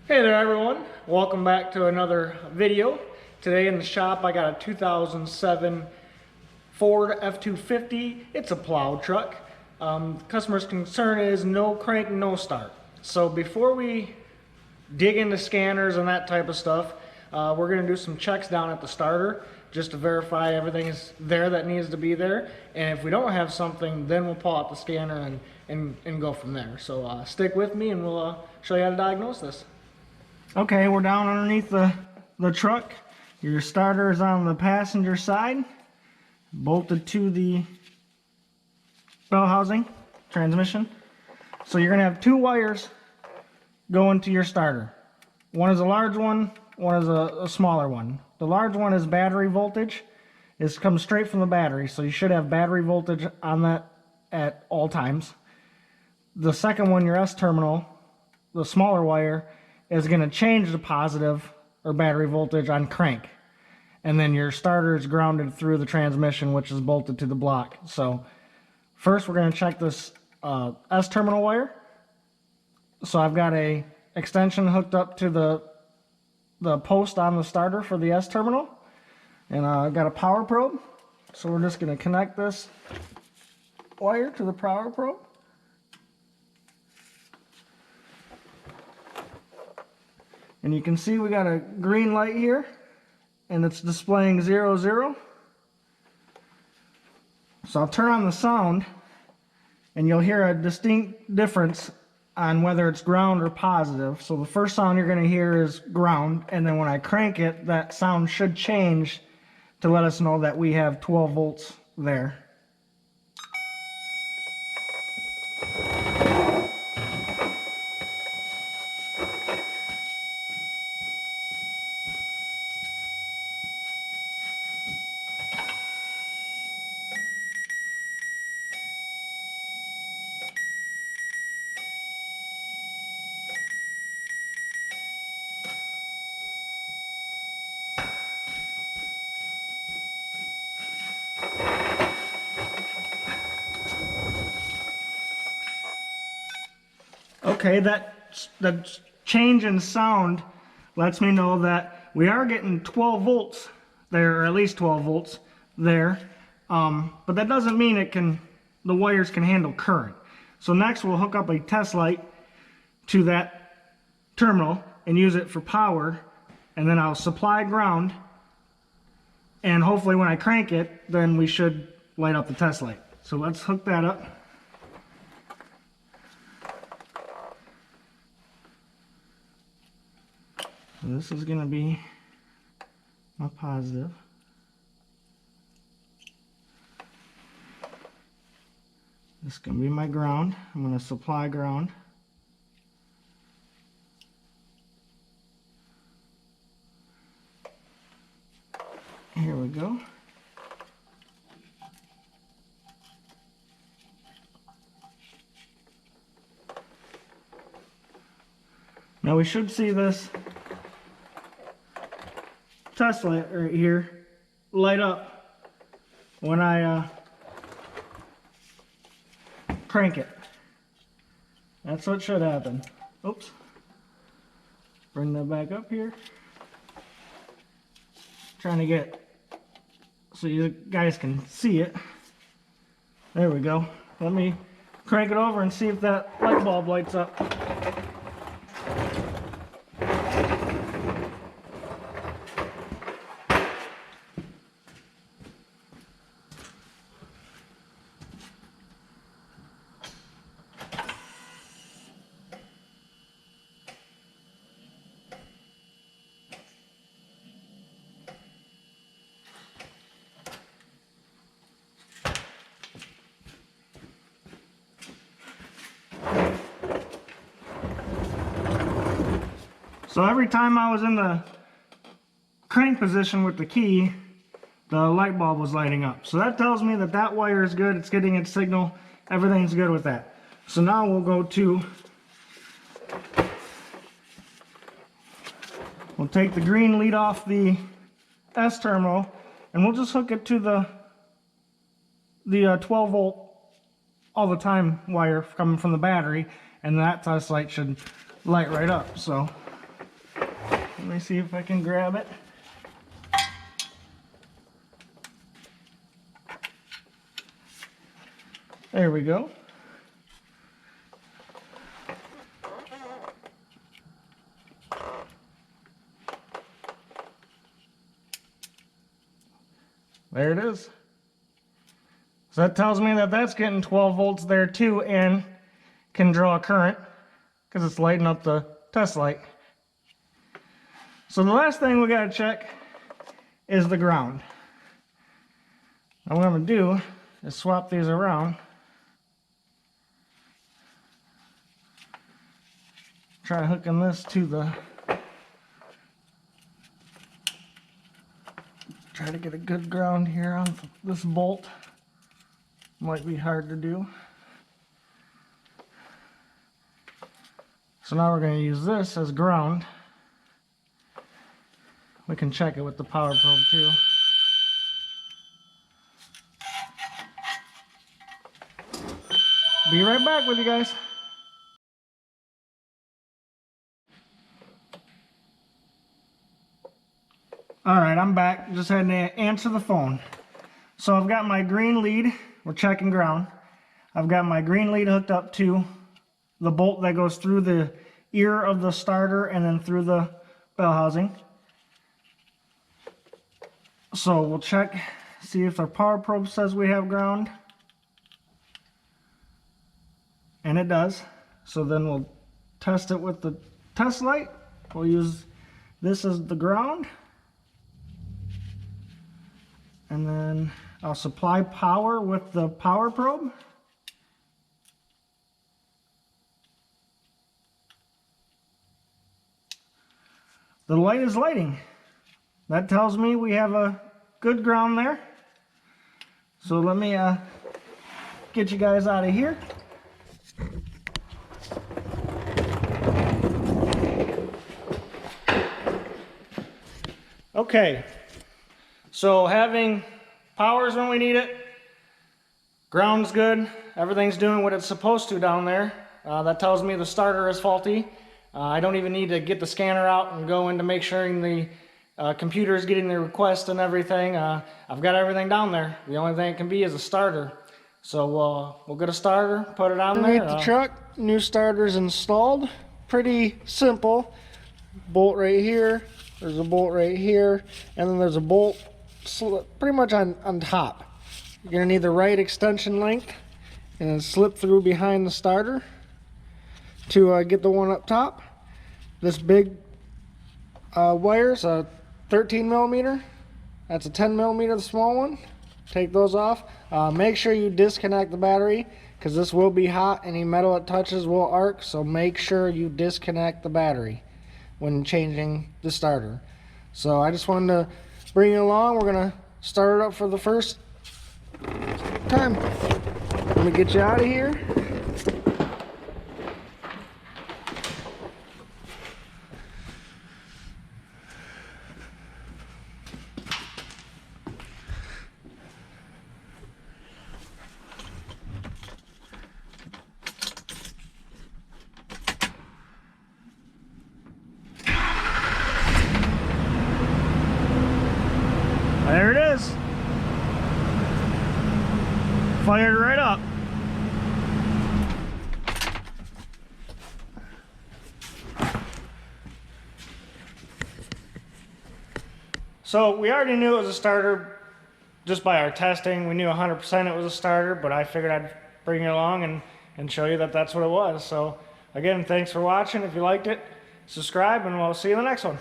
Hey there everyone, welcome back to another video. Today in the shop I got a 2007 Ford F250. It's a plow truck. Customer's concern is no crank, no start. So before we dig into scanners and that type of stuff, we're going to do some checks down at the starter just to verify everything is there that needs to be there. And if we don't have something, then we'll pull out the scanner and go from there. So stick with me and we'll show you how to diagnose this. Okay, we're down underneath the truck. Your starter is on the passenger side, bolted to the bell housing, transmission. So you're going to have two wires going to your starter. One is a large one, one is a smaller one. The large one is battery voltage. It comes straight from the battery, so you should have battery voltage on that at all times. The second one, your S terminal, the smaller wire, is going to change the positive or battery voltage on crank. And then your starter is grounded through the transmission, which is bolted to the block. So first we're going to check this S terminal wire. So I've got a extension hooked up to the post on the starter for the S terminal. And I've got a power probe. So we're just going to connect this wire to the power probe. And you can see we got a green light here, and it's displaying 0, 0. So I'll turn on the sound, and you'll hear a distinct difference on whether it's ground or positive. So the first sound you're going to hear is ground, and then when I crank it, that sound should change to let us know that we have 12 volts there. Okay, that change in sound lets me know that we are getting 12 volts there, or at least 12 volts there. But that doesn't mean the wires can handle current. So next we'll hook up a test light to that terminal and use it for power, and then I'll supply ground, and hopefully when I crank it, then we should light up the test light. So let's hook that up. So this is going to be my positive. This is going to be my ground. I'm going to supply ground. Here we go. Now we should see this test light right here light up when I crank it. That's what should happen. Oops. Bring that back up here. Trying to get so you guys can see it. There we go. Let me crank it over and see if that light bulb lights up. So every time I was in the crank position with the key, the light bulb was lighting up. So that tells me that that wire is good, it's getting its signal, everything's good with that. So now we'll go to, we'll take the green lead off the S terminal, and we'll just hook it to the 12 volt all the time wire coming from the battery, and that test light should light right up. So Let me see if I can grab it. There we go. There it is. So that tells me that that's getting 12 volts there too and can draw a current because it's lighting up the test light. So the last thing we got to check is the ground. Now what I'm going to do is swap these around. Try hooking this to the... Try to get a good ground here on this bolt. Might be hard to do. So now we're going to use this as ground. We can check it with the power probe too. Be right back with you guys. Alright, I'm back. Just had to answer the phone. So I've got my green lead. We're checking ground. I've got my green lead hooked up to the bolt that goes through the ear of the starter and then through the bell housing. So we'll check, see if our power probe says we have ground. And it does. So then we'll test it with the test light. We'll use this as the ground. And then I'll supply power with the power probe. The light is lighting. That tells me we have a good ground there. So let me get you guys out of here. Okay. So having power's when we need it, ground's good, everything's doing what it's supposed to down there. That tells me the starter is faulty. I don't even need to get the scanner out and go in to make sure the computer is getting the request and everything. I've got everything down there. The only thing it can be is a starter. So we'll get a starter, put it on there. The truck, new starter's installed. Pretty simple. Bolt right here, there's a bolt right here, and then there's a bolt pretty much on top. You're going to need the right extension length and then slip through behind the starter to get the one up top. This big wire's a 13 millimeter. That's a 10 millimeter, the small one. Take those off. Make sure you disconnect the battery because this will be hot. Any metal it touches will arc, so make sure you disconnect the battery when changing the starter. So I just wanted to bring it along. We're gonna start it up for the first time. Let me get you out of here. There it is. Fired right up. So we already knew it was a starter just by our testing. We knew 100% it was a starter, but I figured I'd bring it along and show you that that's what it was. So again, thanks for watching. If you liked it, subscribe and we'll see you in the next one.